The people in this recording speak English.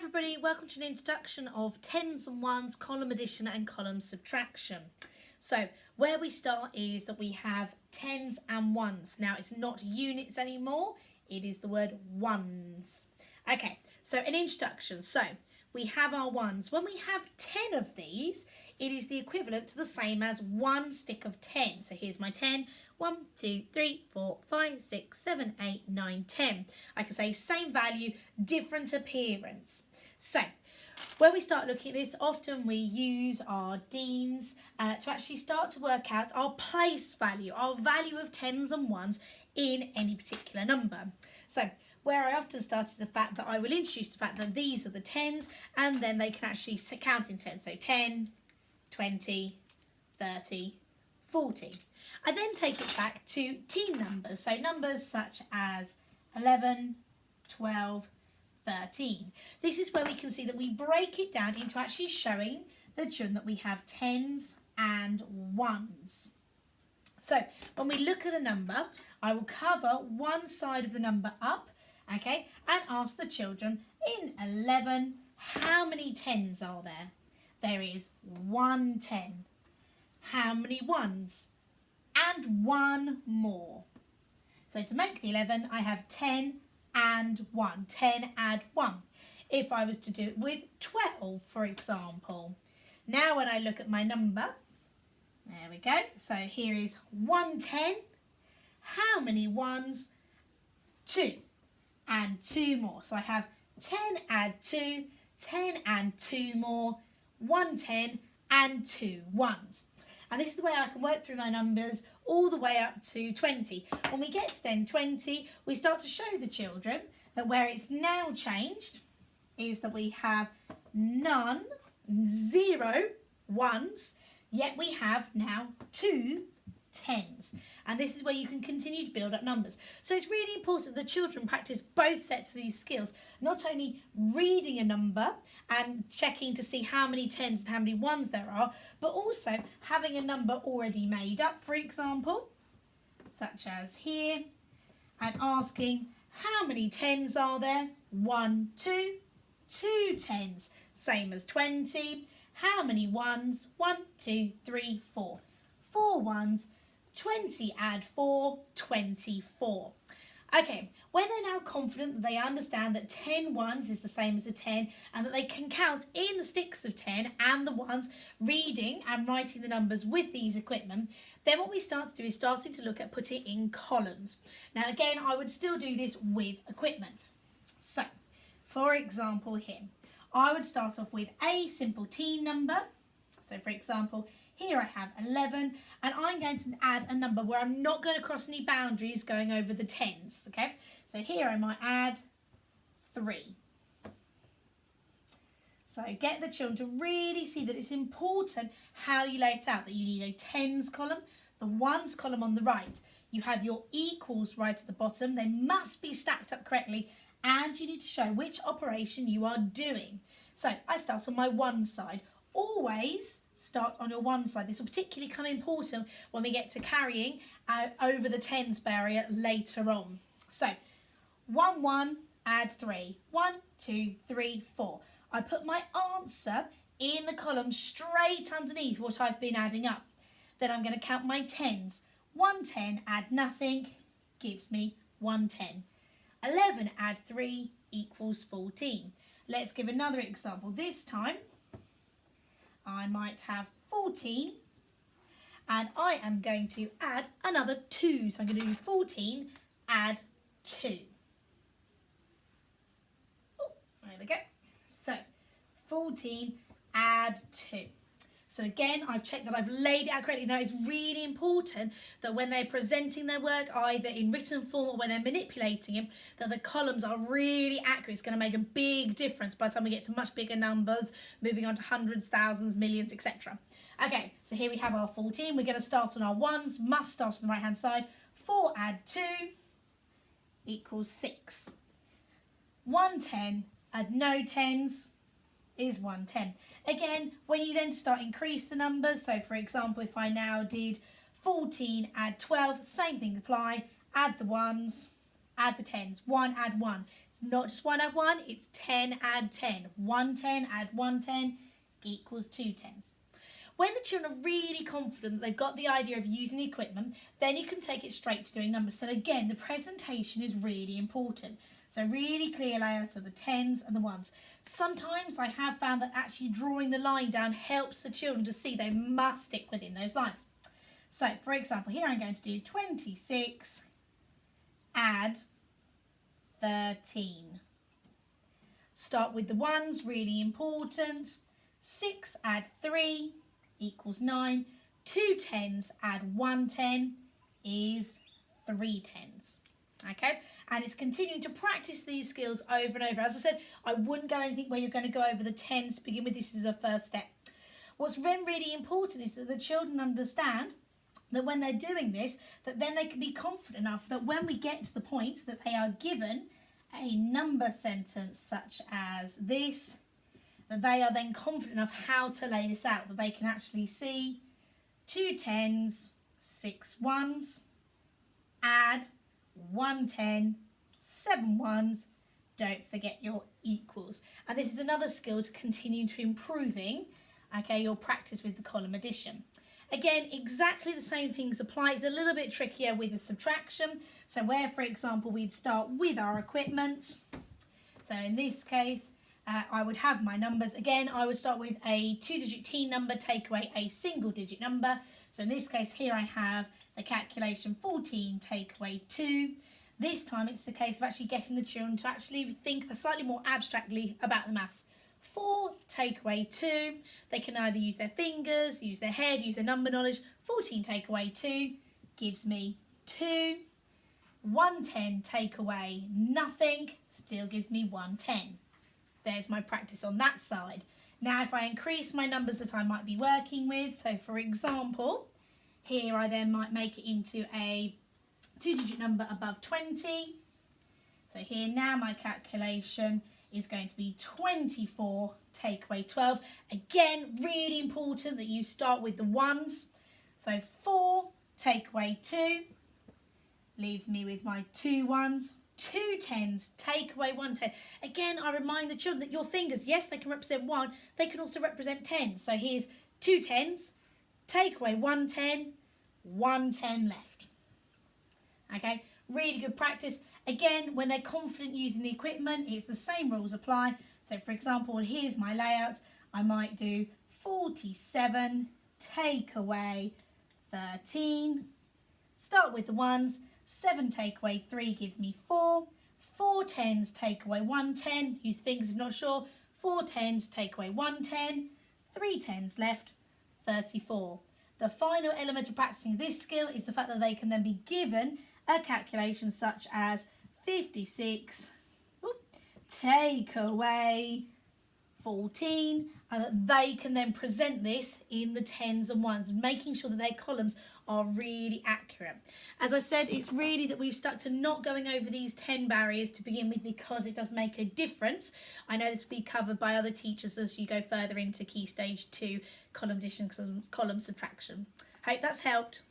everybody, welcome to an introduction of tens and ones, column addition and column subtraction. So where we start is that we have tens and ones. Now it's not units anymore, it is the word ones. Okay, so an introduction. So we have our ones. When we have 10 of these, it is the equivalent to the same as one stick of 10. So here's my 10. 1, 2, 3, 4, 5, 6, 7, 8, 9, 10. I can say same value, different appearance. So when we start looking at this, often we use our deans to actually start to work out our place value, our value of tens and ones in any particular number. So where I often start is the fact that I will introduce the fact that these are the tens and then they can actually count in tens. So 10, 20, 30, 40. I then take it back to teen numbers, so numbers such as 11, 12, 13. This is where we can see that we break it down into actually showing the children that we have tens and ones. So when we look at a number, I will cover one side of the number up, okay, and ask the children in 11, how many tens are there? There is 1 10. How many ones? And one more. So to make the 11, I have 10 and 1. 10 add 1. If I was to do it with 12, for example. Now when I look at my number, there we go. So here is 1 10. How many ones? 2. And 2 more. So I have 10 add 2, 10 and 2 more, 1 10 and 2 ones. And this is the way I can work through my numbers all the way up to 20. When we get to then 20, we start to show the children that where it's now changed is that we have none, 0 ones, yet we have now 2 tens. And this is where you can continue to build up numbers. So it's really important that the children practice both sets of these skills, not only reading a number and checking to see how many tens and how many ones there are, but also having a number already made up, for example, such as here, and asking how many tens are there? 1, 2, 2 tens, same as 20. How many ones? 1, 2, 3, 4. 4 ones. 20 add 4, 24. Okay, when they're now confident that they understand that 10 ones is the same as a 10 and that they can count in the sticks of 10 and the ones, reading and writing the numbers with these equipment, then what we start to do is starting to look at putting in columns. Now again, I would still do this with equipment. So, for example here, I would start off with a simple teen number. So for example, here I have 11 and I'm going to add a number where I'm not going to cross any boundaries going over the tens, okay? So here I might add 3. So get the children to really see that it's important how you lay it out, that you need a tens column, the ones column on the right. You have your equals right at the bottom. They must be stacked up correctly and you need to show which operation you are doing. So I start on my one side. Always start on your one side. This will particularly come important when we get to carrying over the tens barrier later on. So 1 1 add 3. 1 2 3 4. I put my answer in the column straight underneath what I've been adding up. Then I'm going to count my tens. 1 10 add nothing gives me 1 10. 11 add 3 equals 14. Let's give another example. This time I might have 14 and I am going to add another 2. So I'm going to do 14 add 2. Oh, there we go. So 14 add 2. So again, I've checked that I've laid it out correctly. Now it's really important that when they're presenting their work, either in written form or when they're manipulating it, that the columns are really accurate. It's going to make a big difference by the time we get to much bigger numbers, moving on to hundreds, thousands, millions, etc. Okay, so here we have our 14. We're going to start on our ones, must start on the right hand side. 4 add 2 equals 6. 1 10 add no tens is 1 10. Again, when you then start increase the numbers, so for example, if I now did 14 add 12, same thing apply, add the ones, add the tens, 1 add 1. It's not just 1 add 1, it's 10 add 10. 1 10 add 1 10 equals 2 10s. When the children are really confident that they've got the idea of using equipment, then you can take it straight to doing numbers. So again, the presentation is really important. So really clear layout of the 10s and the 1s. Sometimes I have found that actually drawing the line down helps the children to see they must stick within those lines. So for example, here I'm going to do 26 add 13. Start with the 1s, really important. 6 add 3 equals 9. 2 10s add 1 10 is 3 10s. Okay, and it's continuing to practice these skills over and over. As I said, I wouldn't go anything where you're going to go over the 10s to begin with. This is a first step. What's then really important is that the children understand that when they're doing this, that then they can be confident enough that when we get to the point that they are given a number sentence such as this, that they are then confident enough how to lay this out, that they can actually see 2 10s, 6 1s, add 1 10, 7 1s, don't forget your equals. And this is another skill to continue to improving, okay, your practice with the column addition. Again, exactly the same things apply. It's a little bit trickier with the subtraction. So where, for example, we'd start with our equipment. So in this case, I would have my numbers. Again, I would start with a 2-digit teen number, take away a single-digit number. So in this case, here I have the calculation 14, take away 2. This time it's the case of actually getting the children to actually think slightly more abstractly about the maths. 4, take away 2. They can either use their fingers, use their head, use their number knowledge. 14 take away 2 gives me 2. 110 take away nothing still gives me 110. There's my practice on that side. Now if I increase my numbers that I might be working with, so for example, here I then might make it into a 2-digit number above 20. So here now my calculation is going to be 24 take away 12. Again, really important that you start with the 1s. So 4 take away 2 leaves me with my 2 1s. 2 10s take away 1 10. Again, I remind the children that your fingers, yes, they can represent 1, they can also represent 10. So here's 2 10s, take away 1 10, 1 10 left. Okay, really good practice. Again, when they're confident using the equipment, it's the same rules apply. So for example, here's my layout. I might do 47 take away 13. Start with the 1s. 7 take away 3 gives me 4. 4 10s take away 1 10. Use fingers if not sure. 4 10s take away 1 10. 3 10s left, 34. The final element of practicing this skill is the fact that they can then be given a calculation such as 56 take away 14, and that they can then present this in the 10s and 1s, making sure that their columns are really accurate. As I said, it's really that we've stuck to not going over these 10 barriers to begin with because it does make a difference. I know this will be covered by other teachers as you go further into Key Stage 2 column addition, column subtraction. Hope that's helped.